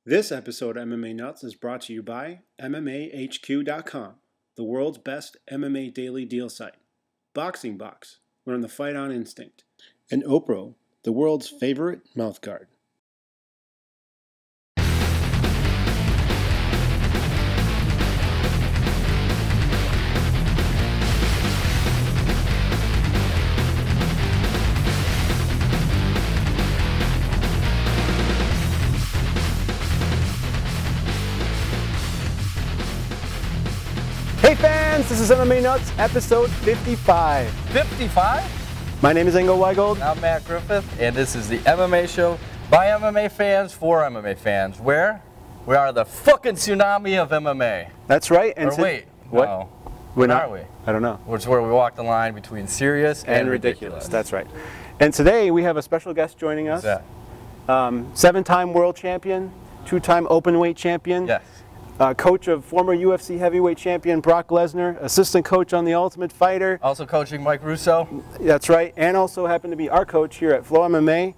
This episode of MMA Nuts is brought to you by MMAHQ.com, the world's best MMA daily deal site. Boxing Box, learn the fight on instinct. And Opro, the world's favorite mouthguard. Hey fans, this is MMA Nuts, episode 55. 55? My name is Engel Weigold. I'm Matt Griffith, and this is the MMA show by MMA fans for MMA fans, where we are the fucking tsunami of MMA. That's right. And or wait, what? No. When are we? I don't know. Which is where we walk the line between serious and ridiculous. That's right. And today we have a special guest joining us. Who's that? 7-time world champion, 2-time open weight champion. Yes. Coach of former UFC heavyweight champion Brock Lesnar, assistant coach on The Ultimate Fighter. Also coaching Mike Russo. That's right, and also happened to be our coach here at FLO MMA,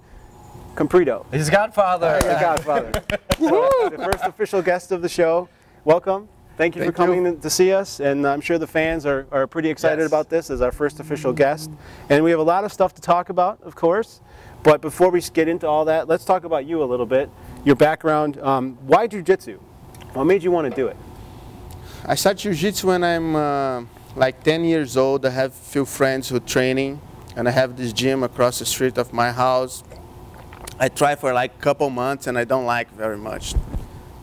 Comprido. He's Godfather. The Godfather. So, the first official guest of the show. Welcome. Thank you for coming to see us, and I'm sure the fans are pretty excited about this as our first official guest. And we have a lot of stuff to talk about, of course. But before we get into all that, let's talk about you a little bit, your background. Why jiu-jitsu? What made you want to do it? I started jiu-jitsu when I'm like 10 years old. I have a few friends who are training, and I have this gym across the street of my house. I tried for like a couple months, and I don't like very much.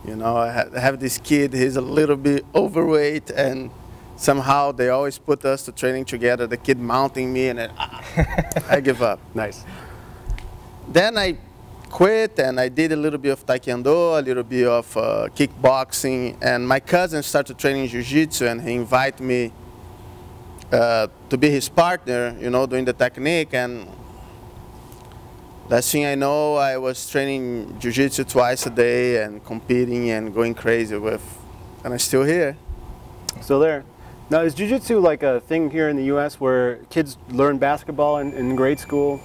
You know, I have this kid, he's a little bit overweight, and somehow they always put us to training together, the kid mounting me, and then, I give up. Nice. Then I quit, and I did a little bit of taekwondo, a little bit of kickboxing, and my cousin started training jiu-jitsu, and he invited me to be his partner, you know, doing the technique. And last thing I know, I was training jiu-jitsu twice a day and competing and going crazy with, and I'm still here. Still there. Now, is jiu-jitsu like a thing here in the U.S. where kids learn basketball in grade school?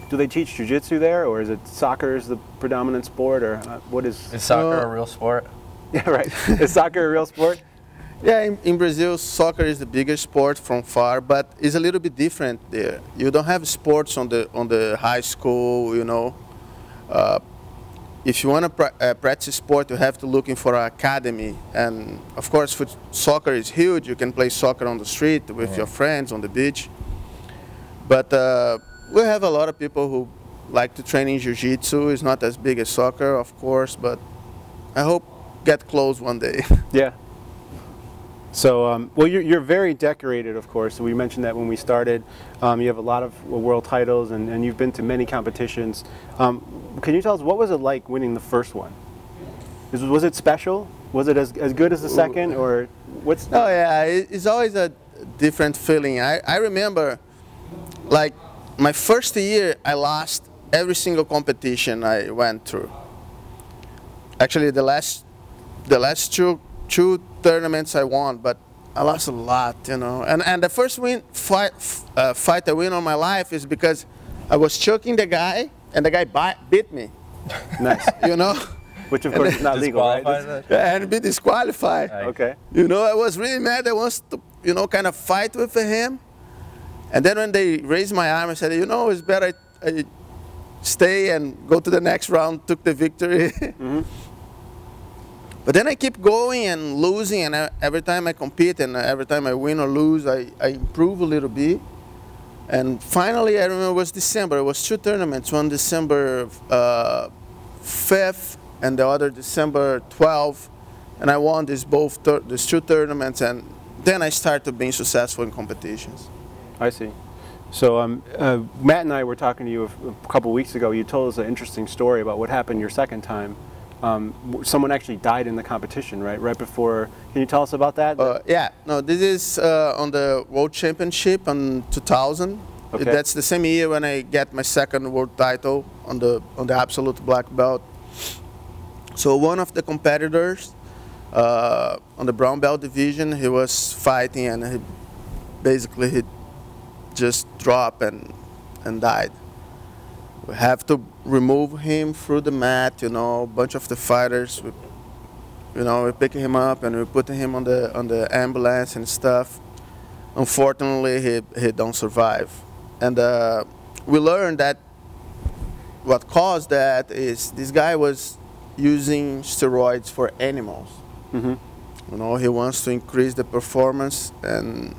Do they teach jiu-jitsu there, or is it soccer is the predominant sport, or what is? Is soccer a real sport? Yeah, right. Is soccer a real sport? Yeah, in Brazil, soccer is the biggest sport from far, but it's a little bit different there. You don't have sports on the high school, you know. If you want to practice sport, you have to looking for an academy. And of course, soccer is huge. You can play soccer on the street with your friends on the beach. But we have a lot of people who like to train in jiu-jitsu. It's not as big as soccer, of course, but I hope get close one day. Yeah. So, well, you're very decorated, of course. So we mentioned that when we started. You have a lot of world titles, and you've been to many competitions. Can you tell us, what was it like winning the first one? Was it special? Was it as good as the second, or what's? Oh yeah, it's always a different feeling. I remember, like, my first year, I lost every single competition I went through. Actually, the last two tournaments I won, but I lost a lot, you know. And the first fight I win on my life is because I was choking the guy, and the guy beat me. Nice. You know? Which of course is not legal, right? And be disqualified. Okay. You know, I was really mad. I wanted to, you know, kind of fight with him. And then when they raised my arm, I said, you know, it's better I stay and go to the next round, took the victory. Mm-hmm. But then I keep going and losing, and every time I compete and every time I win or lose, I improve a little bit. And finally, I remember it was December. It was two tournaments, one December 5th and the other December 12th. And I won these two tournaments, and then I started being successful in competitions. I see. So Matt and I were talking to you a couple weeks ago. You told us an interesting story about what happened your second time. Someone actually died in the competition, right? Right before. Can you tell us about that? Yeah. No, this is on the World Championship in 2000. Okay. That's the same year when I get my second world title on the absolute black belt. So one of the competitors on the brown belt division, he was fighting, and he basically just dropped and died. We have to remove him through the mat. You know, a bunch of the fighters, we pick him up and we put him on the ambulance and stuff. Unfortunately, he don't survive, and we learned that what caused that is this guy was using steroids for animals. Mm-hmm. You know, he wants to increase the performance and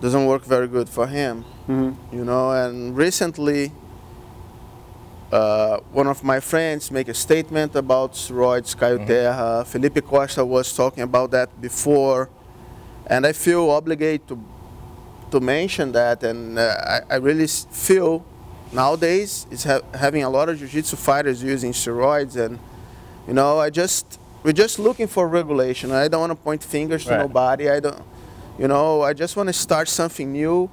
doesn't work very good for him. Mm-hmm. You know, and recently one of my friends make a statement about steroids, Caio Terra. Felipe Costa was talking about that before, and I feel obligated to mention that, and I really feel nowadays it's having a lot of jiu-jitsu fighters using steroids, and you know, we're just looking for regulation. I don't want to point fingers to nobody. I just want to start something new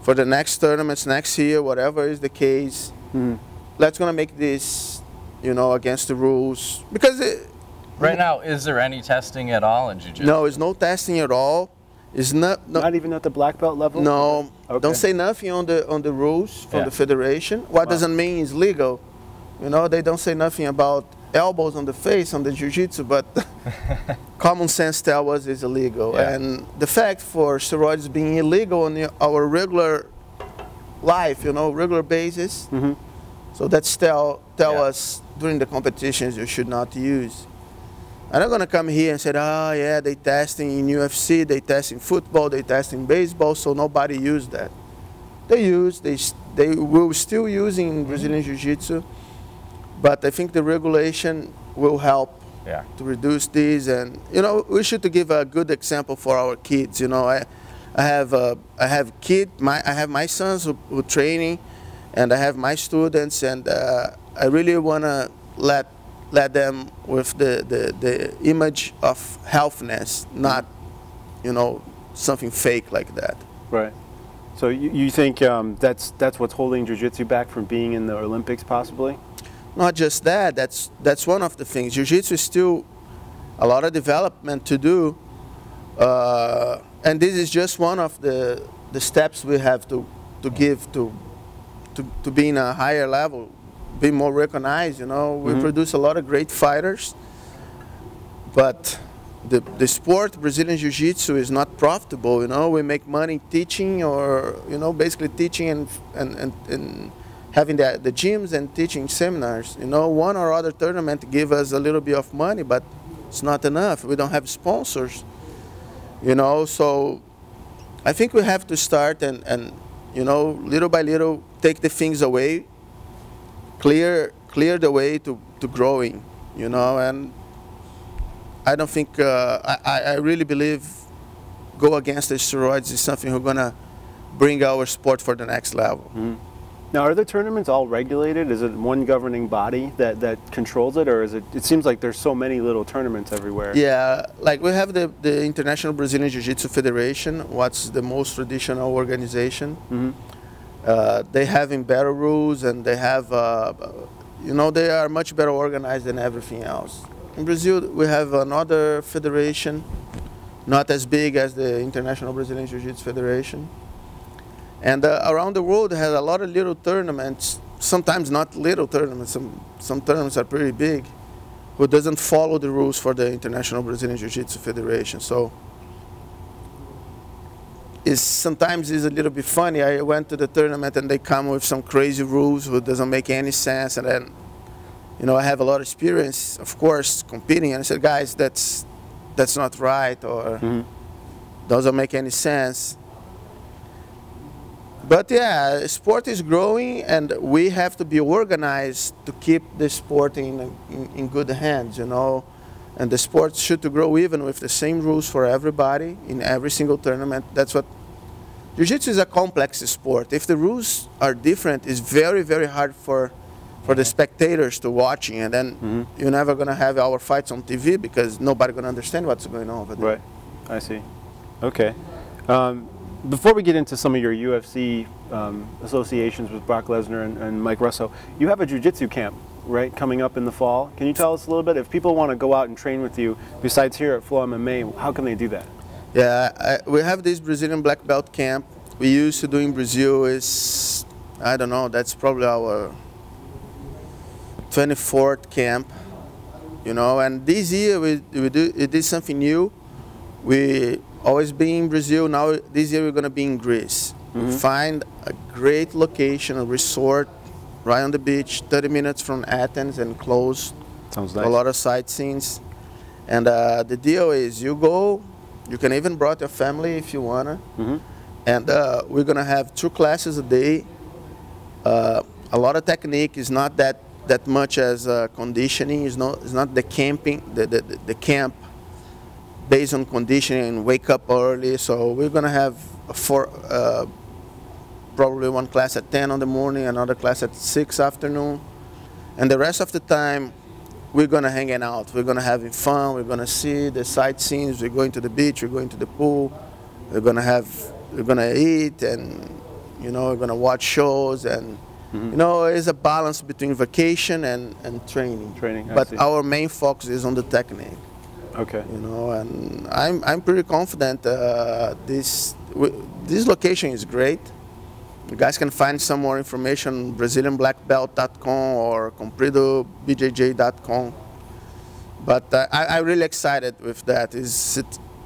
for the next tournaments next year, whatever is the case. Mm-hmm. Let's gonna make this, you know, against the rules, because right now, is there any testing at all in jiu-jitsu? No, it's no testing at all. It's not even at the black belt level. No, okay. Don't say nothing on the rules from the federation. What doesn't mean is legal. You know, they don't say nothing about elbows on the face on the jiu-jitsu, but common sense tells us it's illegal. Yeah. And the fact for steroids being illegal on our regular life, you know, regular basis. Mm-hmm. So that's tell us during the competitions you should not use. I'm not gonna come here and say, oh yeah, they testing in UFC, they test in football, they test in baseball, so nobody used that. They will still use in Brazilian Jiu-Jitsu, but I think the regulation will help to reduce these. And you know, we should give a good example for our kids. You know, I have my sons who training, and I have my students, and I really wanna let them with the image of healthiness, not, you know, something fake like that. Right. So you think that's what's holding jiu-jitsu back from being in the Olympics, possibly? Not just that. That's one of the things. Jiu-jitsu is still a lot of development to do, and this is just one of the steps we have to give to be in a higher level, be more recognized. You know, we produce a lot of great fighters, but the sport, Brazilian Jiu-Jitsu, is not profitable. You know, we make money teaching, or you know, basically teaching and having the gyms and teaching seminars. You know, one or other tournament give us a little bit of money, but it's not enough. We don't have sponsors. You know, so I think we have to start and you know, little by little, take the things away, clear the way to growing, you know. And I don't think, I really believe go against the steroids is something we're gonna bring our sport for the next level. Mm-hmm. Now, are the tournaments all regulated? Is it one governing body that controls it, or is it seems like there's so many little tournaments everywhere? Yeah, like we have the International Brazilian Jiu-Jitsu Federation, what's the most traditional organization. Mm-hmm. They have better rules, and they have, you know, they are much better organized than everything else. In Brazil, we have another federation, not as big as the International Brazilian Jiu-Jitsu Federation. And around the world, they have a lot of little tournaments, sometimes not little tournaments, some tournaments are pretty big, who doesn't follow the rules for the International Brazilian Jiu-Jitsu Federation. So sometimes it's a little bit funny. I went to the tournament and they come with some crazy rules who doesn't make any sense. And then, you know, I have a lot of experience, of course, competing. And I said, guys, that's not right, or doesn't make any sense. But yeah, sport is growing, and we have to be organized to keep the sport in good hands, you know. And the sport should to grow even with the same rules for everybody in every single tournament. That's what Jiu-Jitsu is, a complex sport. If the rules are different, it's very, very hard for the spectators to watching, and then you're never gonna have our fights on TV because nobody gonna understand what's going on over there. Right, I see. Okay. Before we get into some of your UFC associations with Brock Lesnar and Mike Russo, you have a jiu-jitsu camp, right, coming up in the fall. Can you tell us a little bit? If people want to go out and train with you, besides here at FLO MMA, how can they do that? Yeah, we have this Brazilian black belt camp. We used to do in Brazil is, I don't know, that's probably our 24th camp, you know, and this year we did something new. We always been in Brazil. Now this year we're going to be in Greece. We find a great location, a resort right on the beach, 30 minutes from Athens and close. Sounds nice. A lot of sightseeing. And the deal is you go, you can even bring your family if you want to. And we're going to have 2 classes a day. A lot of technique is not that much as conditioning. It's not the camping, the camp based on conditioning and wake up early. So we're going to have probably one class at 10 in the morning, another class at 6 afternoon. And the rest of the time, we're going to hang out. We're going to have fun. We're going to see the sightseeing. We're going to the beach. We're going to the pool. We're going to eat, and you know, we're going to watch shows. And you know, it's a balance between vacation and training. But our main focus is on the technique. Okay. You know, and I'm pretty confident. This location is great. You guys can find some more information on BrazilianBlackBelt.com or CompridoBJJ.com. But I'm really excited with that. It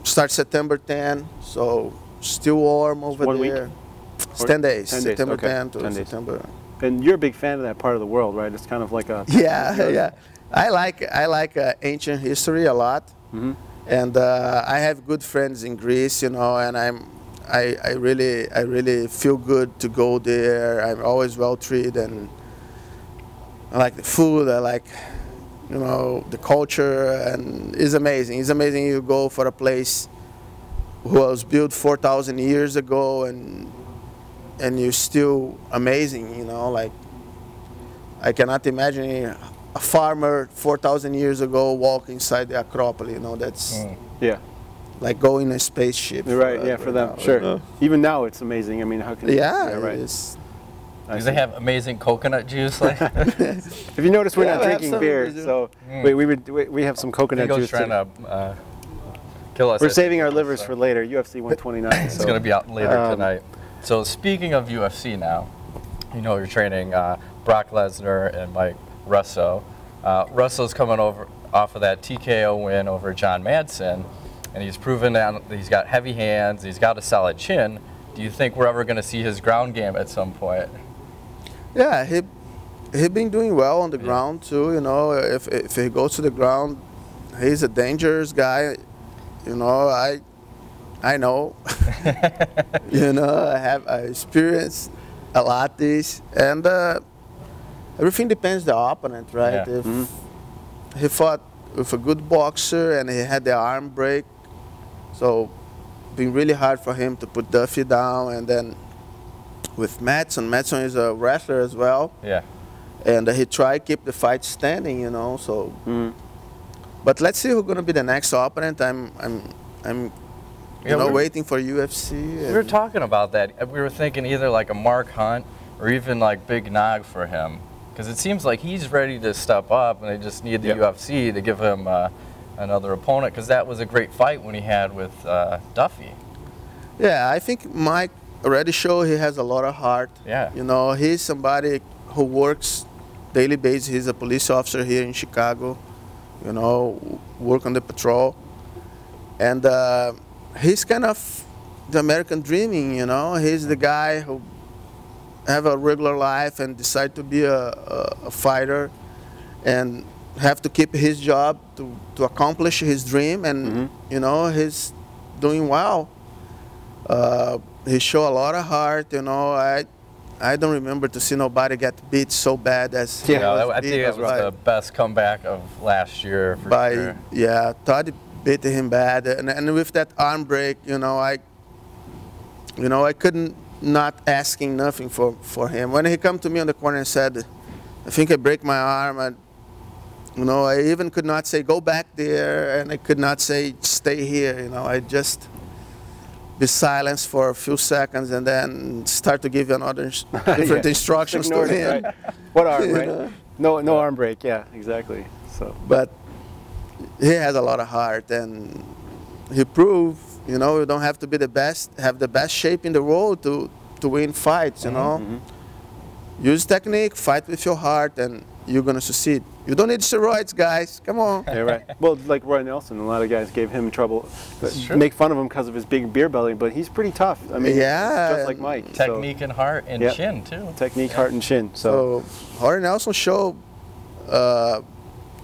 starts September 10, so still warm over 1 there. week? It's 10 days, September okay. 10 to 10 days. September. And you're a big fan of that part of the world, right? It's kind of like a... Yeah. I like ancient history a lot. And I have good friends in Greece, you know, and I really feel good to go there. I'm always well treated, and I like the food. I like, you know, the culture, and it's amazing. It's amazing you go for a place who was built 4,000 years ago, and you're still amazing. You know, like I cannot imagine a farmer 4,000 years ago walk inside the Acropolis. You know, that's yeah. Like going in a spaceship. Right, yeah, for them, sure. Even now it's amazing. I mean, how can right. Because they have amazing coconut juice. Like if you notice, we're not drinking beer, so we have some coconut juice. Trying to kill us. We're saving our livers for later, UFC 129. It's going to be out later tonight. So speaking of UFC now, you know you're training Brock Lesnar and Mike Russo. Russo's coming off of that TKO win over John Madsen. And he's proven that he's got heavy hands, he's got a solid chin. Do you think we're ever going to see his ground game at some point? Yeah, he been doing well on the ground too. You know, if he goes to the ground, he's a dangerous guy. You know, I know. You know, I experienced a lot this, and everything depends on the opponent, right? Yeah. If he fought with a good boxer and he had the arm break, so been really hard for him to put Duffy down. And then with Madsen is a wrestler as well. Yeah. And he tried to keep the fight standing, you know. So, but let's see who's going to be the next opponent. I'm waiting for UFC. We were talking about that. We were thinking either like a Mark Hunt or even like Big Nog for him, because it seems like he's ready to step up, and they just need the UFC to give him another opponent, because that was a great fight when he had with Duffy. Yeah, I think Mike already showed he has a lot of heart. Yeah. You know, he's somebody who works daily basis. He's a police officer here in Chicago, you know, work on the patrol. And he's kind of the American dreaming, you know. He's the guy who have a regular life and decide to be a fighter and have to keep his job to accomplish his dream. And, you know, he's doing well. He show a lot of heart, you know. I don't remember to see nobody get beat so bad as he was I think it was the best comeback of last year for sure. Yeah, Todd beat him bad, and with that arm break, you know, I couldn't not asking nothing for him. When he come to me on the corner and said, "I think I break my arm," and you know, I even could not say go back there, and I could not say stay here. You know, I just be silent for a few seconds and then start to give another different instructions to him. Right. What arm, right? Know? No arm break. Yeah, exactly. So, but he has a lot of heart, and he proved, you know, you don't have to be the best, have the best shape in the world to win fights, you know. Use technique, fight with your heart, and you're going to succeed. You don't need steroids, guys. Come on. Yeah, right. Well, like Roy Nelson, a lot of guys gave him trouble, make fun of him because of his big beer belly, but he's pretty tough. I mean, yeah, just like Mike. Technique and heart and chin, too. Technique, heart, and chin. So Roy Nelson showed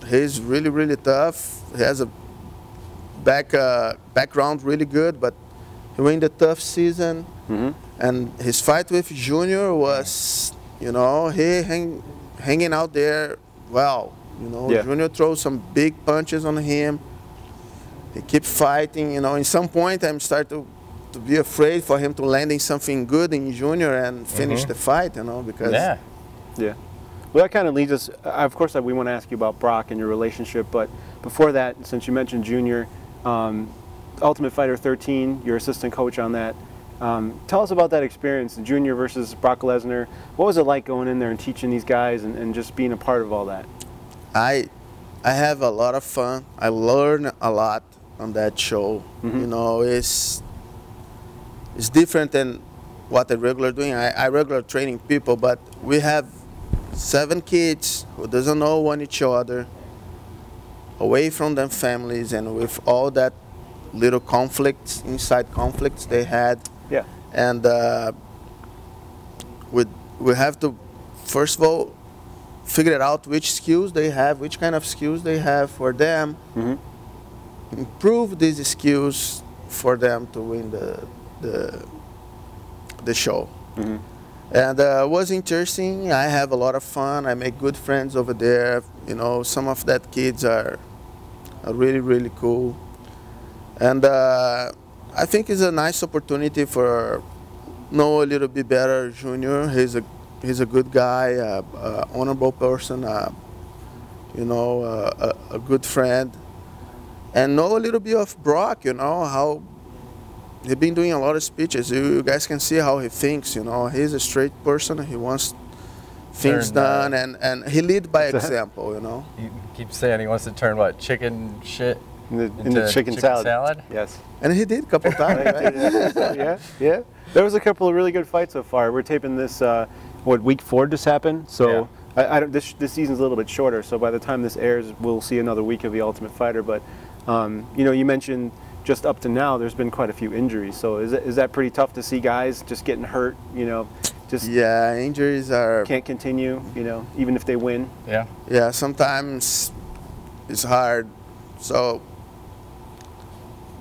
he's really, really tough. He has a background really good, but he won the tough season. And his fight with Junior was, you know, he hanging out there well. You know, Junior throws some big punches on him. He keeps fighting. You know, in some point I'm starting to be afraid for him to landing something good in Junior and finish the fight. You know, because well, that kind of leads us. Of course, we want to ask you about Brock and your relationship, but before that, since you mentioned Junior, Ultimate Fighter 13, your assistant coach on that. Tell us about that experience, Junior versus Brock Lesnar. What was it like going in there and teaching these guys and just being a part of all that? I have a lot of fun. I learn a lot on that show. You know, it's different than what I regular doing. I regular training people, but we have 7 kids who doesn't know one each other, away from their families, and with all that little conflicts, inside conflicts they had. Yeah. And we have to, first of all, figure out which skills they have, which kind of skills they have for them, improve these skills for them to win the show. And it was interesting. I have a lot of fun. I make good friends over there. You know, some of that kids are really, really cool. And I think it's a nice opportunity for know a little bit better Junior. He's a good guy, honorable person, you know, a good friend. And know a little bit of Brock, you know, how he's been doing a lot of speeches. You guys can see how he thinks, you know. He's a straight person. He wants things done, and he lead by example, you know. He keeps saying he wants to turn, what, chicken shit into chicken salad. Yes. And he did a couple times, right? Yeah. There was a couple of really good fights so far. We're taping this, week 4 just happened? So this season's a little bit shorter, so by the time this airs, we'll see another week of The Ultimate Fighter. But, you know, you mentioned just up to now, there's been quite a few injuries. So is that pretty tough to see guys just getting hurt, you know? Just injuries can't continue, you know, even if they win. Yeah, sometimes it's hard. So,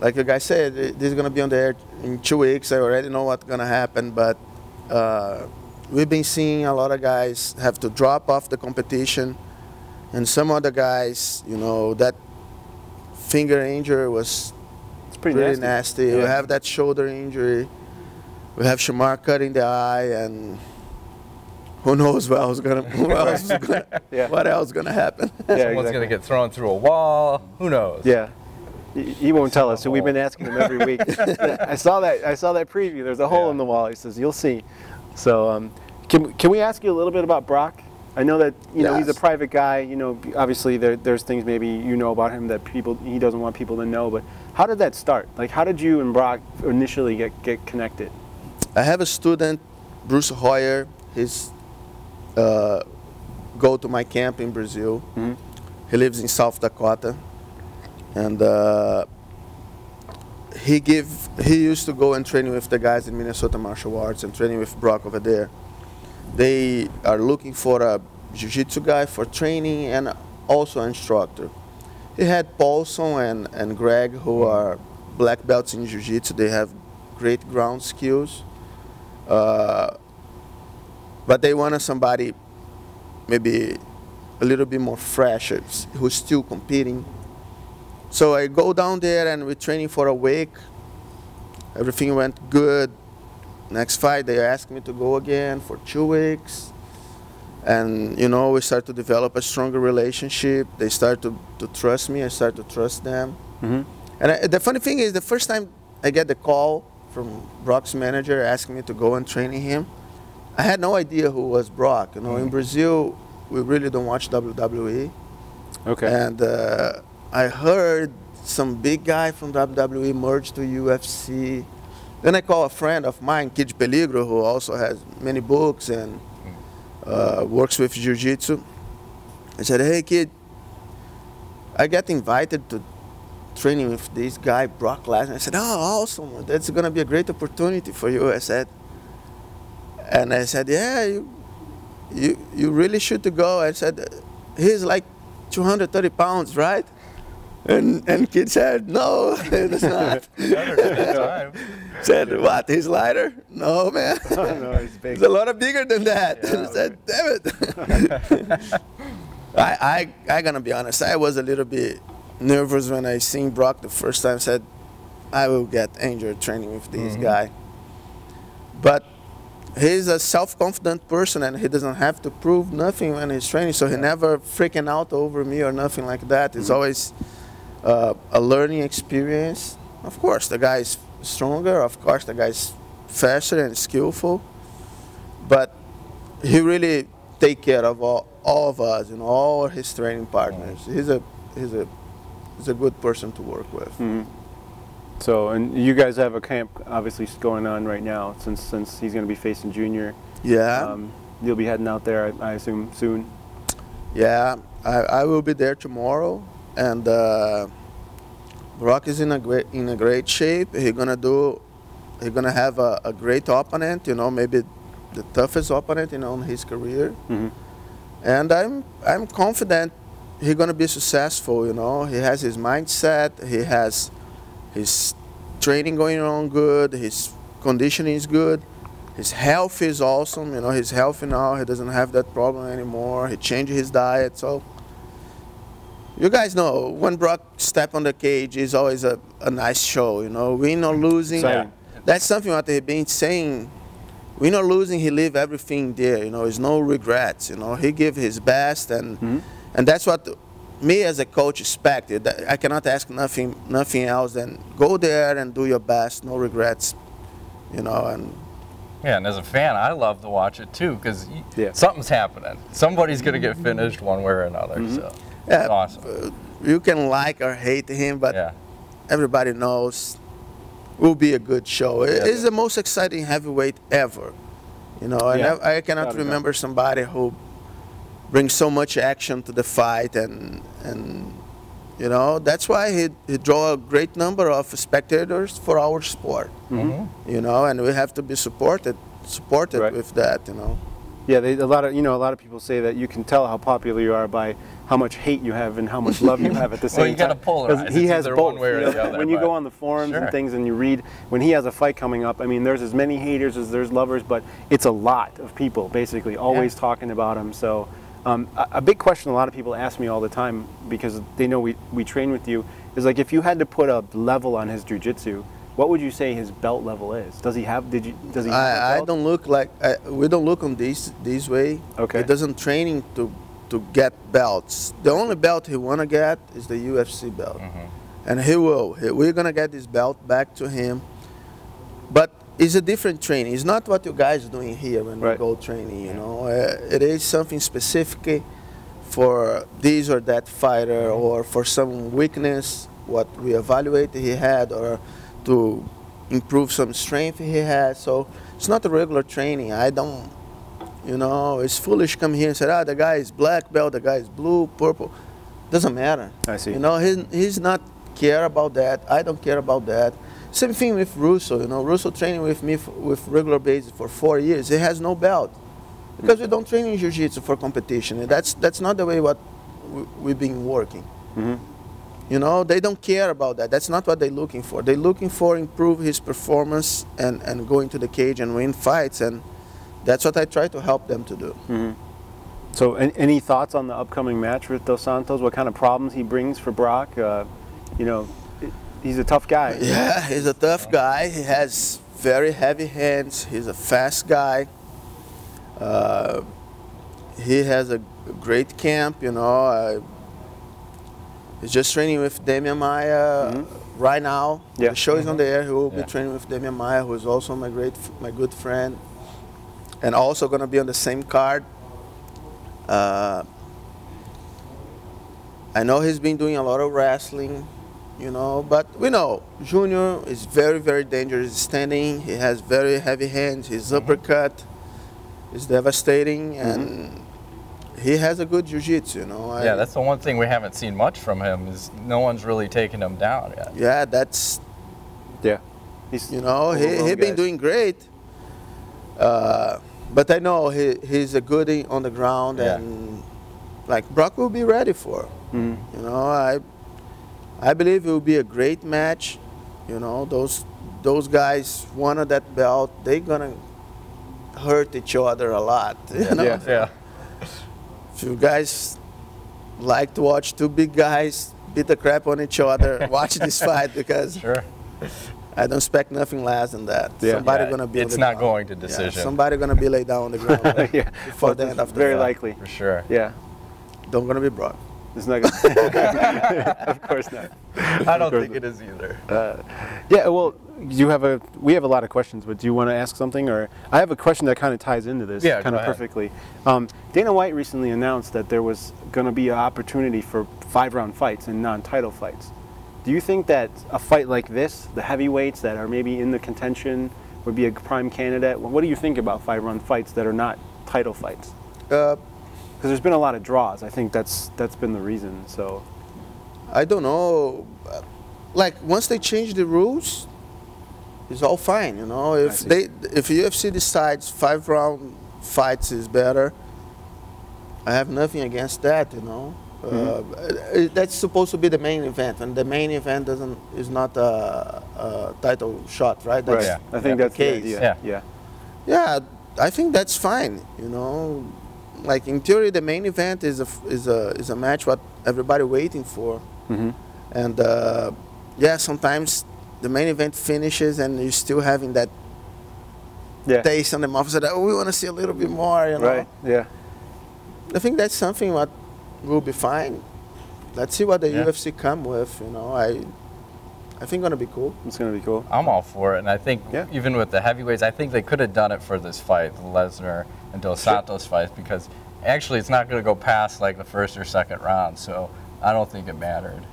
like you guys said, this is going to be on the air in 2 weeks. I already know what's going to happen, but we've been seeing a lot of guys have to drop off the competition, and some other guys, you know, that finger injury was pretty nasty. We have that shoulder injury. We have Shamar cutting the eye, and who knows what else is gonna happen. Someone's gonna get thrown through a wall. Who knows? Yeah. He won't tell us, so we've been asking him every week. I saw that preview. There's a hole in the wall. He says, "You'll see." So, can we ask you a little bit about Brock? I know that know he's a private guy. You know, obviously there's things maybe you know about him that he doesn't want people to know. But how did that start? Like, how did you and Brock initially get connected? I have a student, Bruce Hoyer. He's go to my camp in Brazil. He lives in South Dakota, and he used to go and train with the guys in Minnesota Martial Arts and training with Brock over there. They are looking for a jiu-jitsu guy for training and also an instructor. He had Paulson and Greg, who are black belts in jiu-jitsu. They have great ground skills. But they wanted somebody maybe a little bit more fresh, who's still competing. So I go down there and we're training for a week. Everything went good. Next fight, they asked me to go again for 2 weeks. And, you know, we start to develop a stronger relationship. They start to trust me. I start to trust them. And the funny thing is, the first time I get the call from Brock's manager asking me to go and train him, I had no idea who was Brock. You know, in Brazil, we really don't watch WWE. Okay. And I heard some big guy from WWE merged to UFC. Then I call a friend of mine, Kid Peligro, who also has many books and works with jiu-jitsu. I said, hey kid, I got invited to training with this guy, Brock Lesnar. I said, oh, awesome, that's gonna be a great opportunity for you, I said. And I said, yeah, you really should to go. I said, he's like 230 pounds, right? And kid said, no, it's not. Said, what, he's lighter? No, man. No, he's big. He's a lot bigger than that. Yeah, I said, damn it. I gonna be honest, I was a little bit nervous when I seen Brock the first time. Said, I will get injured training with this guy. But he's a self-confident person and he doesn't have to prove nothing when he's training, so he never freaking out over me or nothing like that. It's always a learning experience. Of course, the guy's stronger. Of course, the guy's faster and skillful. But he really take care of all of us, you know, all his training partners. He's a good person to work with. So, and you guys have a camp obviously going on right now since he's going to be facing Junior. Yeah. You'll be heading out there, I assume, soon. Yeah, I will be there tomorrow, and Brock is in a great shape. He's gonna have a great opponent, you know, maybe the toughest opponent, you know, in his career. And I'm confident he's gonna be successful. You know, he has his mindset, he has his training going on good, his conditioning is good, his health is awesome. You know, he's healthy now. He doesn't have that problem anymore. He changed his diet, so. You guys know, when Brock step on the cage, it's always a nice show, you know, win or losing. Yeah. That's something what they've been saying. Win or losing, he leave everything there, you know, there's no regrets, you know. He give his best, and that's what me as a coach expected. I cannot ask nothing else than go there and do your best, no regrets, you know. And yeah, and as a fan, I love to watch it too, because something's happening. Somebody's going to get finished one way or another, so. Yeah, awesome. You can like or hate him, but everybody knows it will be a good show. It's the most exciting heavyweight ever. You know, I cannot remember somebody who brings so much action to the fight, and you know, that's why he draw a great number of spectators for our sport. You know, and we have to be supported with that. You know. Yeah, a lot of people say that you can tell how popular you are by how much hate you have and how much love you have at the same time. Well, you got to polarize. He has both. One way or the other, when you go on the forums and things and you read, when he has a fight coming up, I mean, there's as many haters as there's lovers, but it's a lot of people basically always talking about him. So a big question a lot of people ask me all the time, because they know we train with you, is like, if you had to put a level on his jiu-jitsu, what would you say his belt level is? Does he have? Does he? Have I don't look like we don't look on this way. Okay. He doesn't training to get belts. The only belt he wanna get is the UFC belt, and he will. We're gonna get this belt back to him, but it's a different training. It's not what you guys are doing here when we go training. You know, it is something specific for this or that fighter, or for some weakness what we evaluate he had, or to improve some strength he has. So it's not a regular training. I don't, you know, it's foolish come here and say, the guy is black belt, the guy is blue, purple. Doesn't matter. I see. You know, he's not care about that. I don't care about that. Same thing with Russo. You know, Russo training with me with regular basis for 4 years. He has no belt because we don't train in jiu-jitsu for competition. And that's not the way what we've been working. You know, they don't care about that. That's not what they're looking for. They're looking for improve his performance and go into the cage and win fights, and that's what I try to help them to do. So any thoughts on the upcoming match with Dos Santos? What kind of problems he brings for Brock? You know, he's a tough guy. Yeah, he's a tough guy. He has very heavy hands. He's a fast guy. He has a great camp, you know. He's just training with Damian Maia right now. The show is on the air. He will be training with Damian Maia, who is also my good friend, and also going to be on the same card. I know he's been doing a lot of wrestling, you know, but we know Junior is very, very dangerous standing. He has very heavy hands. His uppercut is devastating, and he has a good jiu-jitsu, you know. Yeah, that's the one thing we haven't seen much from him is no one's really taken him down yet. Yeah, that's, yeah. He's you know, he's been doing great. But I know he's a goodie on the ground, and like Brock will be ready for it. You know, I believe it will be a great match. You know, those guys wanted that belt. They're gonna hurt each other a lot. You know? Yeah. If you guys like to watch two big guys beat the crap on each other, watch this fight, because I don't expect nothing less than that. Somebody gonna be. It's not going to decision. Somebody gonna be laid down on the ground before the end of the very fight. likely. For sure. Yeah. Don't gonna be Brock. It's not gonna of course not. I don't think it is either. Yeah, well, we have a lot of questions, but do you want to ask something? Or I have a question that kind of ties into this kind of perfectly. Dana White recently announced that there was going to be an opportunity for 5-round fights and non-title fights. Do you think that a fight like this, the heavyweights that are maybe in the contention, would be a prime candidate? What do you think about 5-round fights that are not title fights? Because there's been a lot of draws. I think that's been the reason. So I don't know. Like once they change the rules, it's all fine. You know, if UFC decides 5-round fights is better, I have nothing against that. You know, that's supposed to be the main event, and the main event is not a title shot, right? That's, I think that's the idea. Yeah, I think that's fine. You know. Like in theory, the main event is a match what everybody waiting for, and sometimes the main event finishes and you're still having that taste on the mouth that we want to see a little bit more, you know. Right. Yeah. I think that's something what will be fine. Let's see what the UFC come with. You know, I think gonna be cool. It's gonna be cool. I'm all for it, and I think even with the heavyweights, I think they could have done it for this fight, the Lesnar and Dos Santos fight, because actually it's not going to go past like the first or second round, so I don't think it mattered.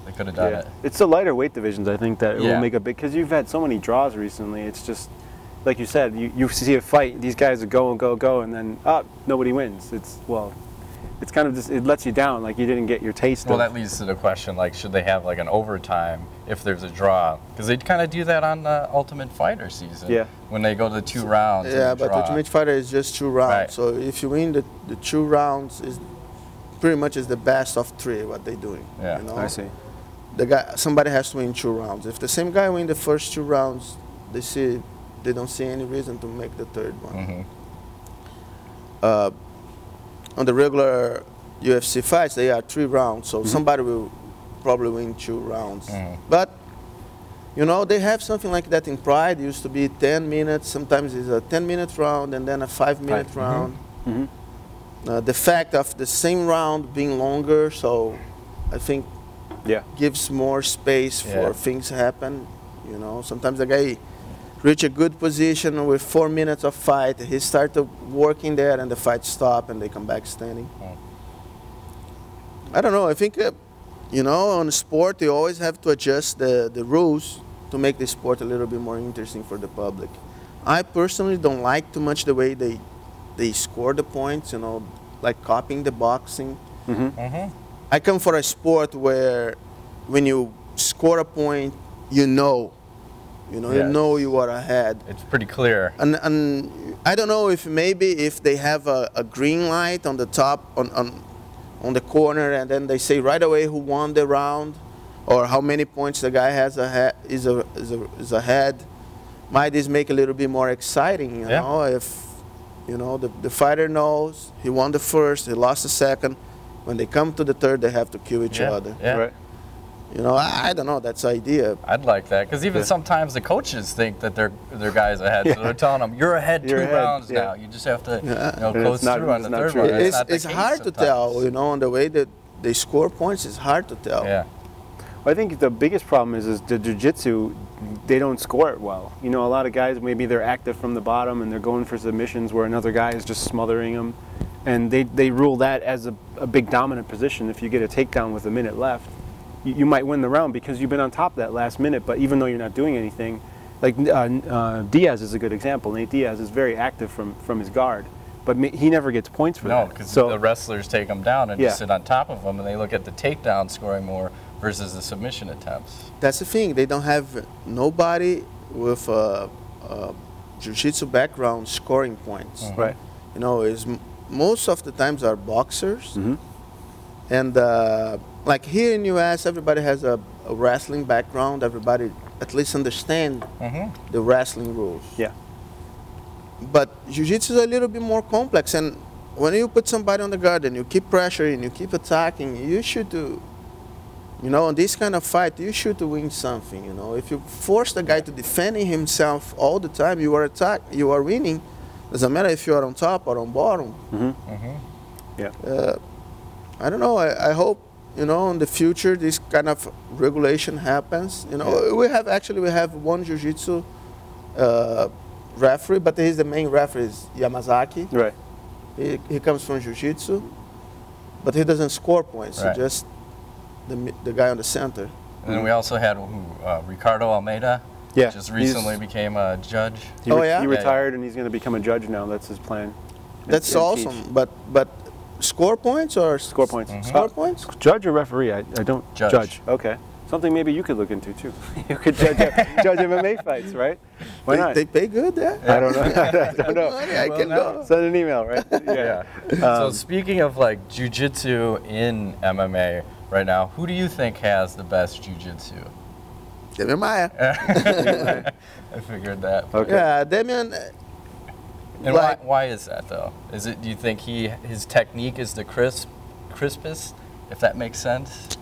They could have done it. It's the lighter weight divisions, I think, that it will make a big, because you've had so many draws recently. It's just, like you said, you see a fight, these guys are go and go, go, and then, nobody wins. It's kind of just, it lets you down, like you didn't get your taste. Well, that leads to the question, like, should they have like an overtime if there's a draw? Because they kind of do that on the Ultimate Fighter season. Yeah. When they go to 2 rounds. Yeah, but Ultimate Fighter is just 2 rounds. Right. So if you win the 2 rounds, is pretty much is the best of 3 what they're doing. Yeah, you know? I see. Somebody has to win 2 rounds. If the same guy win the first 2 rounds, they don't see any reason to make the 3rd one. On the regular UFC fights, they are 3 rounds, so somebody will probably win 2 rounds. But, you know, they have something like that in Pride. It used to be 10 minutes. Sometimes it's a 10-minute round and then a 5-minute round. The fact of the same round being longer, so I think gives more space for things to happen. You know, sometimes the guy reach a good position with 4 minutes of fight. He started working there, and the fight stop, and they come back standing. I don't know. I think, you know, on sport, you always have to adjust the rules to make the sport a little bit more interesting for the public. I personally don't like too much the way they score the points, you know, like copying the boxing. I come for a sport where when you score a point, you know you are ahead. It's pretty clear. And I don't know if maybe if they have a green light on the top on the corner, and then they say right away who won the round or how many points the guy has is ahead. Might this make a little bit more exciting? You know, if you know the fighter knows he won the first, he lost the second. When they come to the 3rd, they have to kill each other. Right. You know, I don't know. That's the idea. I'd like that, because even sometimes the coaches think that their guys ahead, so they're telling them, "You're ahead 2 rounds now. You just have to, you know, close through on the 3rd round." It's hard to tell. You know, on the way that they score points, it's hard to tell. Yeah. Well, I think the biggest problem is the jiu-jitsu. They don't score it well. You know, a lot of guys, maybe they're active from the bottom and they're going for submissions where another guy is just smothering them, and they rule that as a big dominant position. If you get a takedown with a minute left, you might win the round because you've been on top that last minute, but even though you're not doing anything, like Diaz is a good example. Nate Diaz is very active from his guard, but he never gets points for that. No, because the wrestlers take him down and just sit on top of him, and they look at the takedown scoring more versus the submission attempts. That's the thing. They don't have nobody with a jiu-jitsu background scoring points. Right. You know, most of the times are boxers. And like here in U.S., everybody has a wrestling background. Everybody at least understand the wrestling rules. Yeah. But jiu-jitsu is a little bit more complex. And when you put somebody on the guard and you keep pressuring, you keep attacking, you should do, you know, in this kind of fight, you should win something. You know, if you force the guy to defending himself all the time, you are winning. Doesn't matter if you are on top or on bottom. Yeah. I don't know. I hope, you know, in the future this kind of regulation happens. You know, we have one jiu-jitsu referee, but he's the main referee is Yamazaki. Right. He comes from jiu-jitsu, but he doesn't score points. Right. He just the guy on the center. And then we also had Ricardo Almeida. Yeah. Just recently became a judge. He retired and he's going to become a judge now. That's his plan. That's awesome. But score points or score points? Score points? Judge or referee? I don't judge. Okay. Something maybe you could look into too. You could judge MMA fights, right? Why not? They pay good there. I don't know. I don't know. I can go. Send an email, right? Yeah. So speaking of like jiu-jitsu in MMA right now, who do you think has the best jiu-jitsu? Demian Maia. I figured that. Okay. Yeah, Demian. And why is that though? Do you think his technique is the crispest, if that makes sense?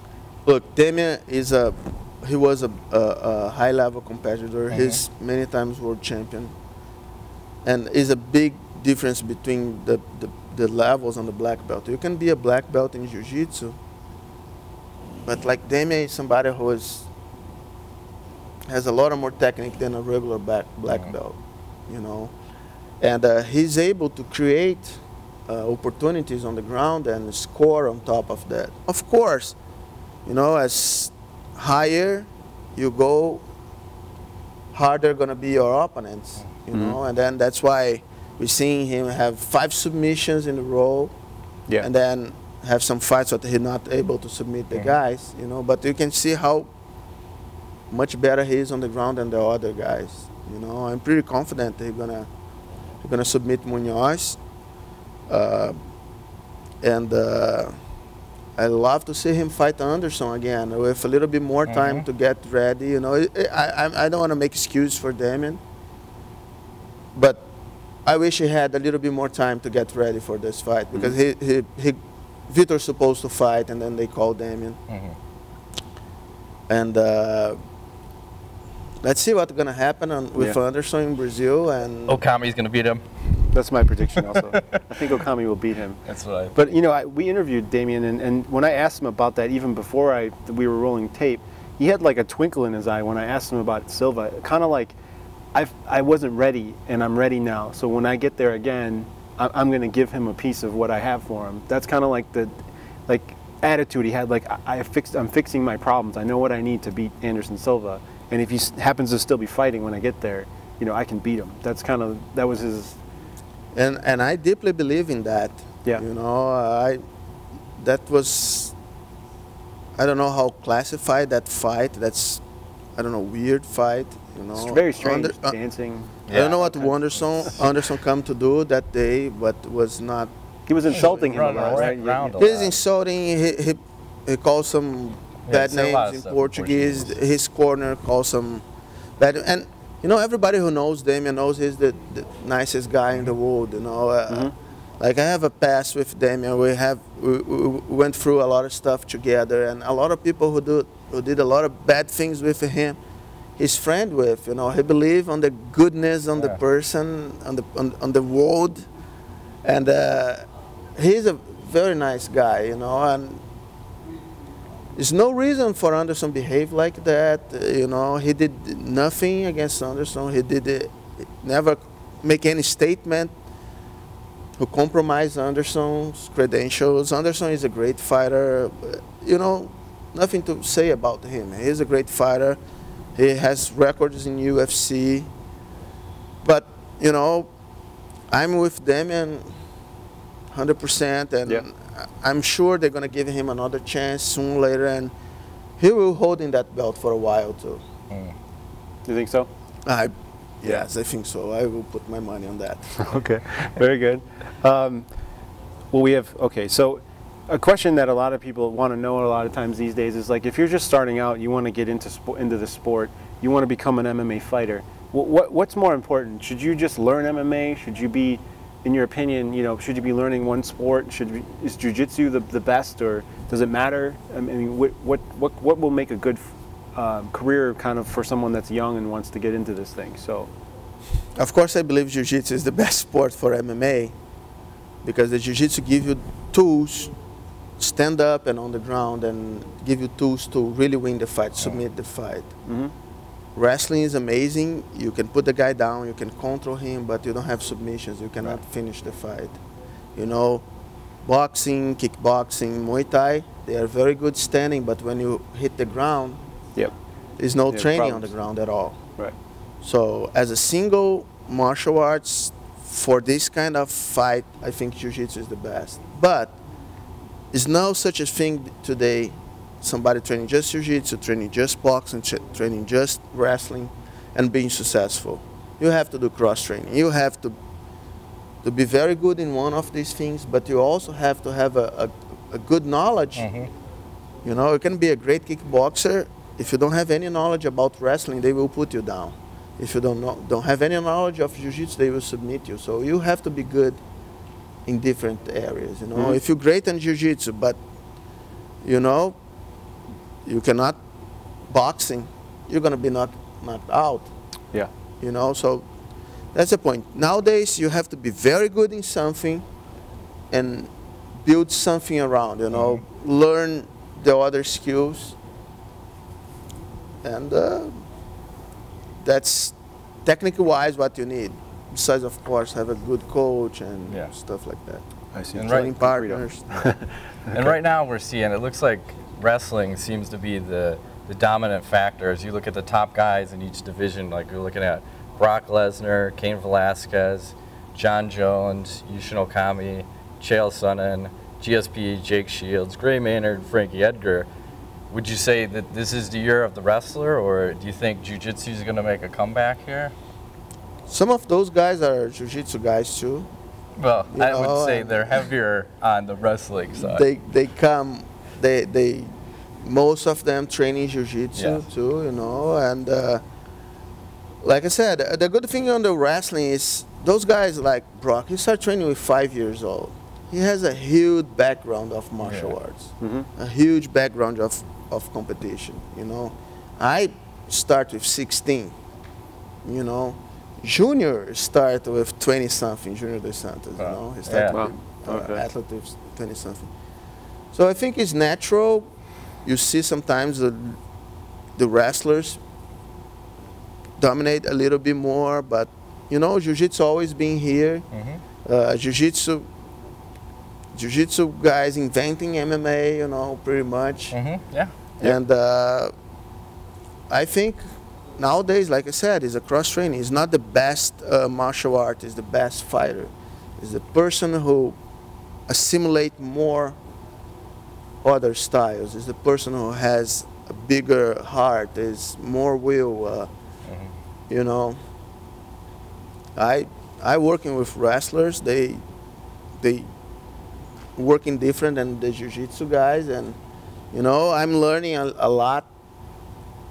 Look, Demian he was a high-level competitor. He's many times world champion, and is a big difference between the levels on the black belt. You can be a black belt in jiu-jitsu, but like Demian is somebody who has a lot more technique than a regular black belt, you know, and he's able to create opportunities on the ground and score on top of that. Of course, you know, as higher you go, harder gonna be your opponents, you know, and then that's why we're seeing him have 5 submissions in a row, and then have some fights that he's not able to submit the guys, you know, but you can see how much better he is on the ground than the other guys, you know. I'm pretty confident he's gonna submit Munoz, and I love to see him fight Anderson again with a little bit more time to get ready. You know, I don't want to make excuses for Demian, but I wish he had a little bit more time to get ready for this fight because Vitor's supposed to fight, and then they called Demian, and let's see what's gonna happen with Anderson in Brazil. And Okami's gonna beat him. That's my prediction also. I think Okami will beat him. That's what I think. But, you know, we interviewed Demian, and when I asked him about that, even before we were rolling tape, he had like a twinkle in his eye when I asked him about Silva. Kind of like, I wasn't ready, and I'm ready now. So when I get there again, I'm going to give him a piece of what I have for him. That's kind of like the attitude he had. Like, I'm fixing my problems. I know what I need to beat Anderson Silva. And if he happens to still be fighting when I get there, you know, I can beat him. That was his... And I deeply believe in that. Yeah. You know, that was, I don't know how classify that fight. That's, I don't know, weird fight. You know, it's very strange. Dancing. I don't know what Anderson come to do that day, but was not. He was insulting him a lot, right? He's insulting. He calls some bad names in Portuguese. His corner calls some bad and. You know, everybody who knows Demian knows he's the nicest guy in the world, you know. Like, I have a past with Demian. We went through a lot of stuff together, and a lot of people who did a lot of bad things with him, he's friend with, you know. He believe on the goodness on the person, on the world. And he's a very nice guy, you know. And there's no reason for Anderson to behave like that. You know, he did nothing against Anderson. He did never make any statement to compromise Anderson's credentials. Anderson is a great fighter. You know, nothing to say about him. He's a great fighter. He has records in UFC. But, you know, I'm with them, and 100%, and Yeah. I'm sure they're gonna give him another chance sooner or later, and he will hold in that belt for a while too. You think so? Yes, I think so. I will put my money on that. Okay, very good. Well, we have, okay, so a question that a lot of people want to know a lot of times these days is like, if you're just starting out, you want to get into the sport, you want to become an MMA fighter, what's more important? Should you just learn MMA? Should you be, in your opinion, you know, should you be learning one sport? Is jiu-jitsu the best, or does it matter? I mean, what will make a good career kind of for someone that's young and wants to get into this thing? So, of course, I believe jiu-jitsu is the best sport for MMA, because the jiu-jitsu give you tools, stand up and on the ground, and give you tools to really win the fight, submit the fight. Wrestling is amazing. You can put the guy down, you can control him, but you don't have submissions. You cannot finish the fight. You know, boxing, kickboxing, Muay Thai, they are very good standing, but when you hit the ground, there's no training on the ground at all. Right. So as a single martial arts, for this kind of fight, I think jiu-jitsu is the best. But there's no such a thing today, somebody training just jiu-jitsu, training just boxing, training just wrestling, and being successful. You have to do cross-training. You have to be very good in one of these things, but you also have to have a good knowledge. You know, you can be a great kickboxer. If you don't have any knowledge about wrestling, they will put you down. If you don't have any knowledge of jiu-jitsu, they will submit you. So you have to be good in different areas. You know, if you're great in jiu-jitsu, but you know, you cannot boxing, you're gonna be knocked out. Yeah. You know, so that's the point. Nowadays, you have to be very good in something and build something around. You know, learn the other skills, and that's technical-wise what you need. Besides, of course, have a good coach and stuff like that. I see. And Training partners. And right now we're seeing, it looks like wrestling seems to be the dominant factor. As you look at the top guys in each division, like you're looking at Brock Lesnar, Cain Velasquez, John Jones, Yushin Okami, Chael Sonnen, GSP, Jake Shields, Gray Maynard, Frankie Edgar. Would you say that this is the year of the wrestler, or do you think jiu-jitsu is going to make a comeback here? Some of those guys are jiu-jitsu guys too. Well, I would say they're heavier on the wrestling side. They most of them training jiu-jitsu too, you know, and like I said, the good thing on the wrestling is those guys like Brock, he started training with 5 years old. He has a huge background of martial arts, a huge background of competition, you know. I start with 16, you know. Junior start with 20-something, Junior dos Santos, you know. He started with athlete with 20-something. So I think it's natural. You see sometimes the wrestlers dominate a little bit more, but you know, jiu-jitsu always been here. Jiu-jitsu guys inventing MMA, you know, pretty much. And I think nowadays, like I said, it's a cross-training. It's not the best martial art, it's the best fighter. It's the person who assimilate more other styles. It's the person who has a bigger heart, is more will, you know. I working with wrestlers, they working different than the jiu-jitsu guys, and you know, I'm learning a lot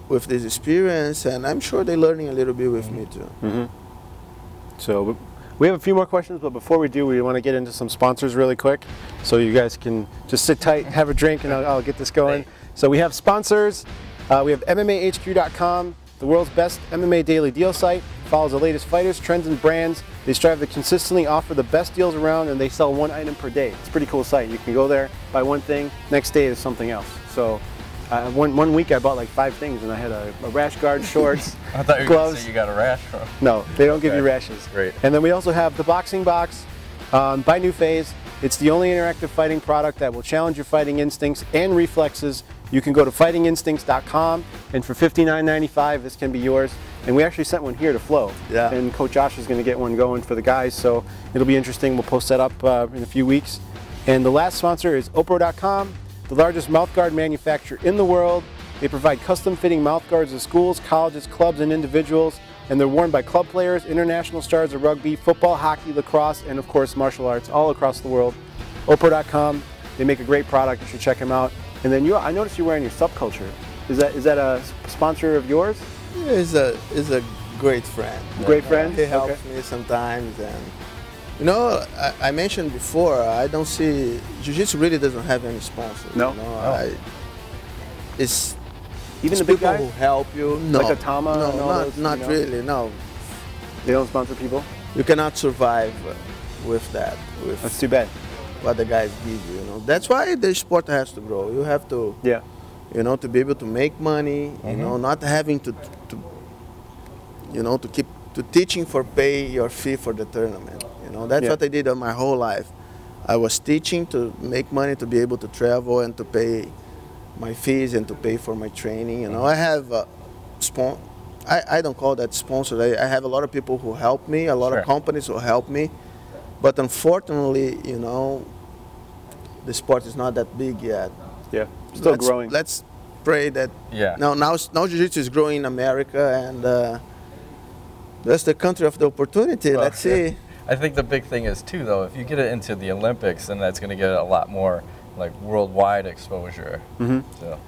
with this experience, and I'm sure they're learning a little bit with me too. So we have a few more questions, but before we do, we want to get into some sponsors really quick, so you guys can just sit tight, have a drink, and I'll get this going. So we have sponsors. We have MMAHQ.com, the world's best MMA daily deal site. Follows the latest fighters, trends, and brands. They strive to consistently offer the best deals around, and they sell one item per day. It's a pretty cool site. You can go there, buy one thing, next day is something else. So one week I bought like 5 things, and I had a rash guard, shorts, I thought you were gloves. going to say you got a rash from. No, they don't give you rashes. Great. And then we also have the boxing box by New Phase. It's the only interactive fighting product that will challenge your fighting instincts and reflexes. You can go to fightinginstincts.com, and for $59.95, this can be yours. And we actually sent one here to FLO. Yeah. And Coach Josh is going to get one going for the guys, so it'll be interesting. We'll post that up in a few weeks. And the last sponsor is Opro.com, the largest mouthguard manufacturer in the world. They provide custom fitting mouthguards to schools, colleges, clubs, and individuals. And they're worn by club players, international stars of rugby, football, hockey, lacrosse, and of course martial arts all across the world. Opro.com, they make a great product. You should check them out. And then I noticed you're wearing your Subculture. Is that a sponsor of yours? Yeah, he's a great friend. Great friend? He helps me sometimes, and you know, I mentioned before, I don't see Jiu-Jitsu really doesn't have any sponsors. No. You know? It's even the big people guys who help you. No, like a Tama. no, not you know? really. No, They don't sponsor people. you cannot survive with that. With That's too bad. what the guys give you. You know, that's why the sport has to grow. You have to. Yeah. You know, to be able to make money, you know, not having to you know, to keep teaching for pay your fee for the tournament. You know, that's what I did my whole life. I was teaching to make money, to be able to travel and to pay my fees and to pay for my training. You know, I have I don't call that sponsor. I have a lot of people who help me, a lot of companies who help me, but unfortunately, you know, the sport is not that big yet. Yeah. Still growing. Let's pray that now Jiu-Jitsu is growing in America, and that's the country of the opportunity. Let's see. I think the big thing is too, though, if you get it into the Olympics, then that's going to get a lot more like worldwide exposure. So.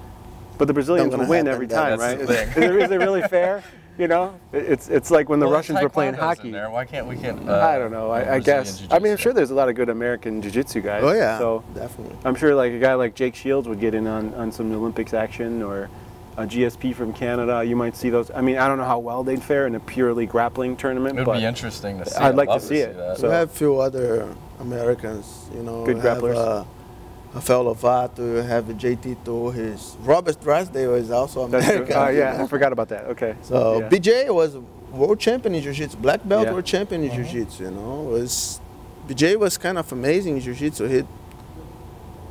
But the Brazilians will win every time, right? Is it really fair? You know, it's like when the Russians were playing hockey. There. Why can't we? I don't know. I guess. I mean, I'm sure there's a lot of good American jiu-jitsu guys. Oh yeah, so definitely. I'm sure like a guy like Jake Shields would get in on some Olympics action, or a GSP from Canada. You might see those. I mean, I don't know how well they'd fare in a purely grappling tournament. It would be interesting to see. I'd like to see it. So we have a few other Americans, you know. Good grapplers. FLO MMA, we have JT Torres. Robert Drysdale is also American. Yeah, I forgot about that. Okay. So BJ was world champion in Jiu-Jitsu, black belt world champion in Jiu-Jitsu. You know, BJ was kind of amazing in Jiu-Jitsu.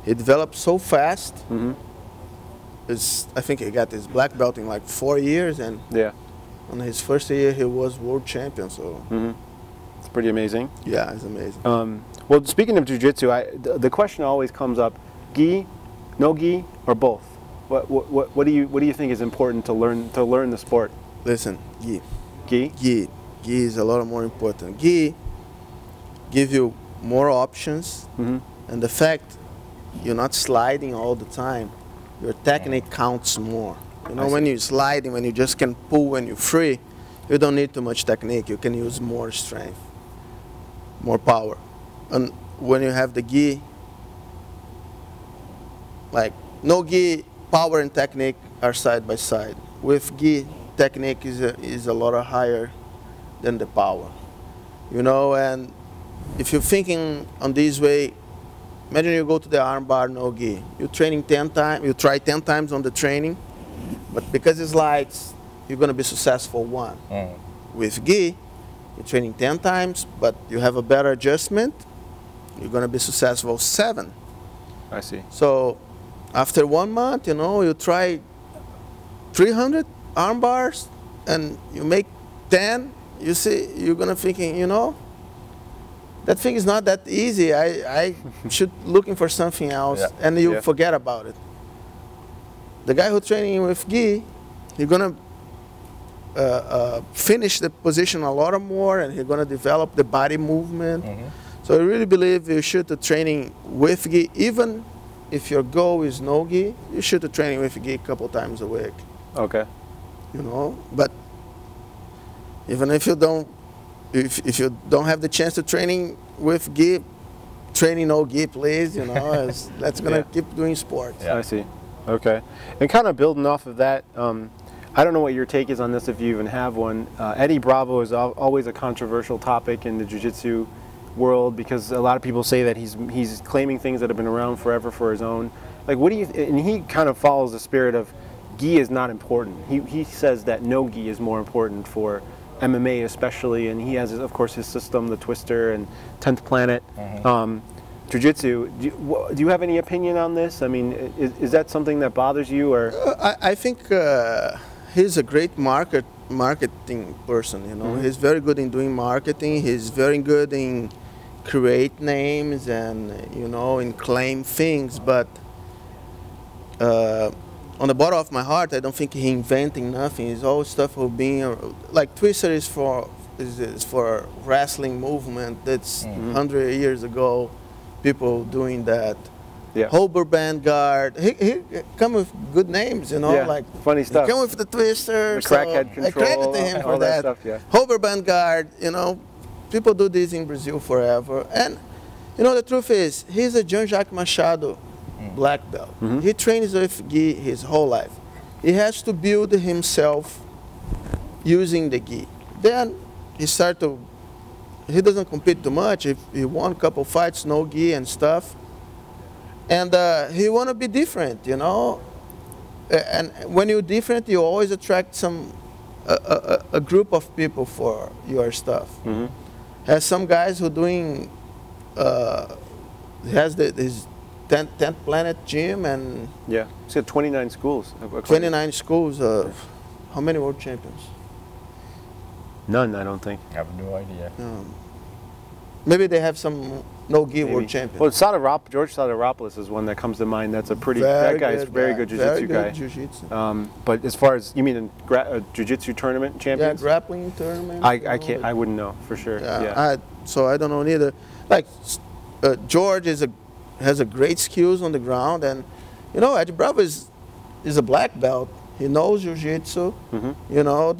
He developed so fast. I think he got his black belt in like 4 years, and on his first year he was world champion. So it's pretty amazing. Yeah, it's amazing. Well, speaking of jiu-jitsu, the question always comes up: gi, no gi, or both? What do you think is important to learn the sport? Listen, gi. Gi is a lot more important. Gi give you more options, and the fact you're not sliding all the time, your technique counts more. You know, when you're sliding, when you just can pull when you're free, you don't need too much technique. You can use more strength, more power. And when you have the gi, like no gi, power and technique are side by side. With gi, technique is a lot higher than the power. You know, and if you're thinking on this way, imagine you go to the arm bar, no gi. You're training 10 times, you try 10 times on the training, but because it's lights, you're gonna be successful one. With gi, you're training 10 times, but you have a better adjustment, you're going to be successful 7. I see. So after 1 month, you know, you try 300 arm bars and you make 10, you see, you're going to thinking, you know, that thing is not that easy. I should looking for something else, and you forget about it. The guy who's training with gi, he's going to finish the position a lot more, and he's going to develop the body movement. So I really believe you should the training with gi, even if your goal is no gi, you should the training with gi a couple times a week. Okay. You know, but even if you don't, if you don't have the chance to training with gi, training no gi, please. You know, that's gonna keep doing sports. I see. Okay. And kind of building off of that. I don't know what your take is on this, if you even have one. Eddie Bravo is always a controversial topic in the jiu-jitsu world, because a lot of people say that he's claiming things that have been around forever for his own. Like, what do you? And he kind of follows the spirit of gi is not important. He says that no gi is more important for MMA especially, and he has, of course, his system, the Twister and 10th Planet. Jiu-jitsu. Do you have any opinion on this? I mean, is that something that bothers you, or? I think he's a great marketing person, you know. Mm-hmm. He's very good in doing marketing. He's very good in create names and, you know, in claim things. But on the bottom of my heart, I don't think he inventing nothing. It's all stuff for being like Twister is for wrestling movement. That's 100 years ago, people doing that. Yeah. Hober Vanguard. He come with good names, you know, Yeah, like funny stuff. He come with the Twister. The crackhead so I control, credit him all for that that. stuff, yeah. Hober Vanguard, you know, people do this in Brazil forever. And, you know, the truth is, he's a Jean-Jacques Machado black belt. He trains with gi his whole life. He has to build himself using the gi. Then he he doesn't compete too much. He won a couple fights, no gi and stuff. And he want to be different, you know. And when you're different, you always attract a group of people for your stuff. Has some guys who doing, has his 10th Planet Gym and Yeah, he's got 29 schools. 29 schools. How many world champions? None, I don't think. I have no idea. Maybe they have some no-gi Maybe. world champions. Well, George Sotiropoulos is one that comes to mind. That's a pretty. That guy is very good jiu-jitsu guy. Jiu-jitsu. But as far as you mean in jiu-jitsu tournament Yeah, champions? grappling tournament. I can't. I wouldn't know for sure. Yeah. So I don't know neither. Like George has a great skills on the ground, and you know Eddie Bravo is a black belt. He knows jiu-jitsu. You know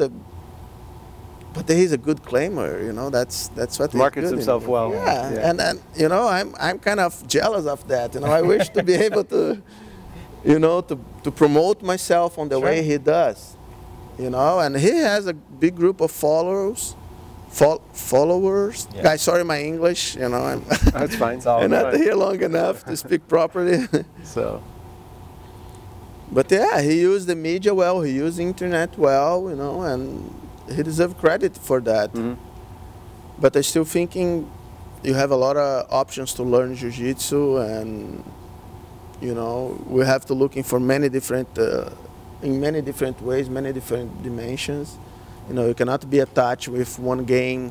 but he's a good claimer. You know that's what he Markets himself well. Yeah. And you know I'm kind of jealous of that. You know I wish to be able to, you know, to promote myself on the way he does. You know, and he has a big group of followers. Yeah. Guys, sorry my English, you know, That's fine. I'm not here long enough to speak properly. So, but yeah, he used the media well, he used the internet well, you know, and he deserves credit for that. But I'm still thinking you have a lot of options to learn jiu-jitsu, and you know, we have to looking for many different, in many different ways, many different dimensions. You know, you cannot be attached with one game,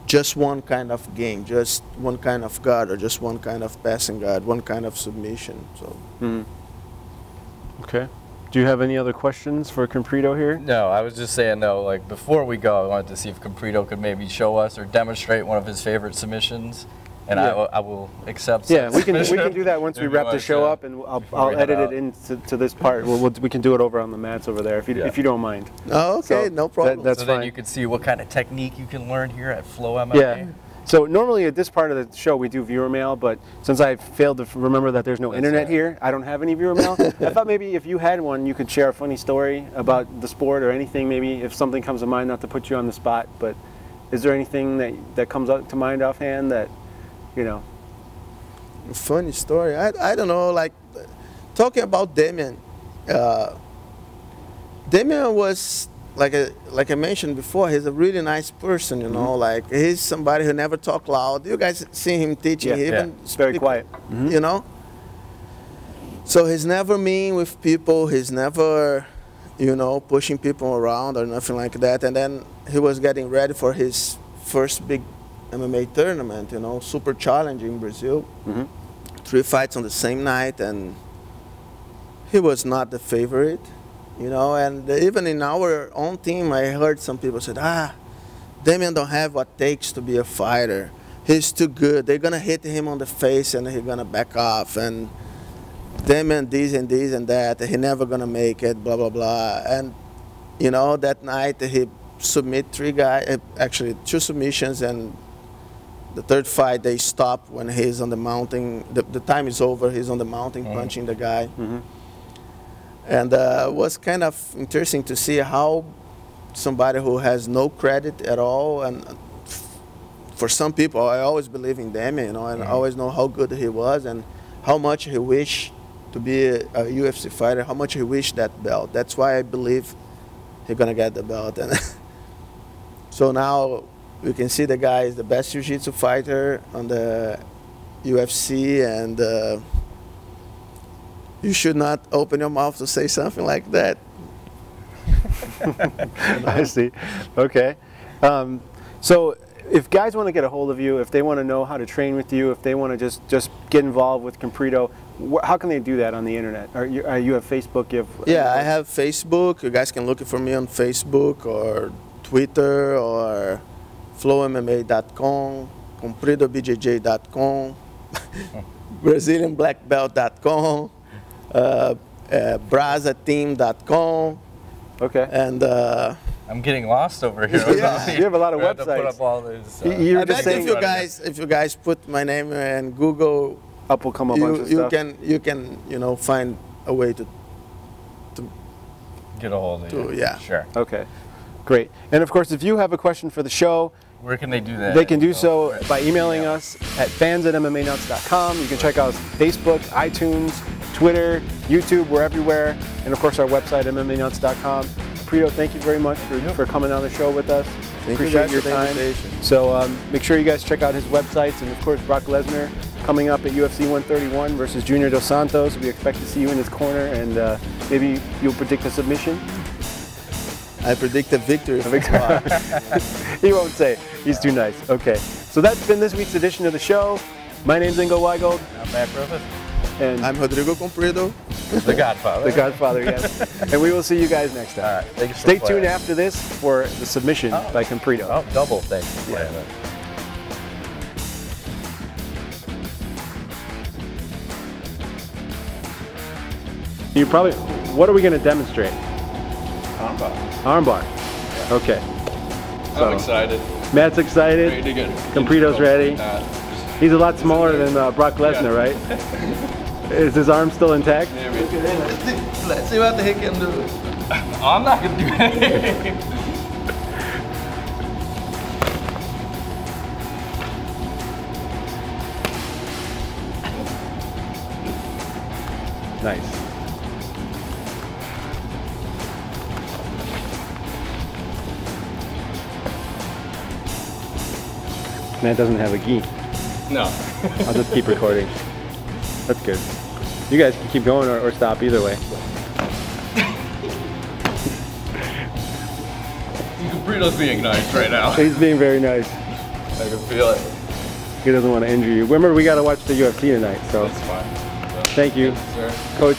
just one kind of game, just one kind of guard, or just one kind of passing guard, one kind of submission. So. Okay. Do you have any other questions for Comprido here? No, I was just saying though, like before we go, I wanted to see if Comprido could maybe show us or demonstrate one of his favorite submissions, and I will accept. Yeah, we can do that once we wrap the show up, and I'll edit it into this part. We can do it over on the mats over there if you don't mind. Oh, okay, so no problem. That's so fine. then you can see what kind of technique you can learn here at FLO MMA. Yeah. So normally at this part of the show we do viewer mail, but since I failed to remember that there's no internet here, I don't have any viewer mail. I thought maybe if you had one, you could share a funny story about the sport or anything. Maybe if something comes to mind, not to put you on the spot, but is there anything that comes up to mind offhand that, you know? Funny story. I don't know. Like talking about Damian. Damian was like I mentioned before. He's a really nice person. You know, like he's somebody who never talk loud. You guys see him teaching. He even very quiet. You know. So he's never mean with people. He's never, you know, pushing people around or nothing like that. And then he was getting ready for his first big MMA tournament, you know, super challenging in Brazil. 3 fights on the same night, and he was not the favorite, you know. And even in our own team, I heard some people said, Damian don't have what it takes to be a fighter. He's too good. They're gonna hit him on the face and he's gonna back off. And Damian this and this and that. He never gonna make it. Blah blah blah. And you know, that night he submit 3 guys, actually 2 submissions, and the 3rd fight they stop when he's on the mountain. The time is over. He's on the mountain punching the guy. And it was kind of interesting to see how somebody who has no credit at all, and for some people, I always believe in Damian, you know, and I always know how good he was and how much he wished to be a UFC fighter, how much he wished that belt. That's why I believe he's gonna get the belt. And so now you can see the guy is the best jiu-jitsu fighter on the UFC, and you should not open your mouth to say something like that. I see. Okay. So if guys want to get a hold of you, if they want to know how to train with you, if they want to just get involved with Comprido, how can they do that on the internet? You have Facebook? You have, yeah, I have Facebook. You guys can look for me on Facebook or Twitter or FLOMMA.com, CompridoBJJ.com, BrazilianBlackBelt.com, BrazaTeam.com. Okay. And I'm getting lost over here. Yeah. You have a lot of To put websites. up all these, You were I just bet saying if you guys put my name in Google, up will come a bunch of you stuff. can find a way to get a hold of you. yeah. Sure. Okay, great. And of course, if you have a question for the show, Where can they do that? they can do so by emailing us at fans@mmmanuts.com. You can check out Facebook, iTunes, Twitter, YouTube. We're everywhere. And of course, our website, mmmanuts.com. Comprido, thank you very much for coming on the show with us. Thank you Appreciate guys your for the time. invitation. So make sure you guys check out his websites. And of course, Brock Lesnar coming up at UFC 131 versus Junior Dos Santos. We expect to see you in his corner, and maybe you'll predict a submission. I predict a victory. He won't say. He's too nice. Okay. So that's been this week's edition of the show. My name's Ingo Weigold. I'm Matt Griffith. And I'm Rodrigo Comprido. The Godfather. The Godfather, yes. And we will see you guys next time. All right. Thank you for Stay playing. tuned after this for the submission by Comprido. Oh, double thanks for Yeah. playing it. You probably. What are we going to demonstrate? Armbar. Armbar. Okay. So, I'm excited. Matt's excited. Ready to get Comprido's ready. He's a lot smaller than Brock Lesnar, right? Is his arm still intact? Let's see what he can do. I'm not gonna do anything. Nice. Matt doesn't have a gi. No. I'll just keep recording. That's good. You guys can keep going or stop either way. Comprido's being nice right now. He's being very nice. I can feel it. He doesn't want to injure you. Remember, we got to watch the UFC tonight, so That's fine. thank you, Sir. Coach.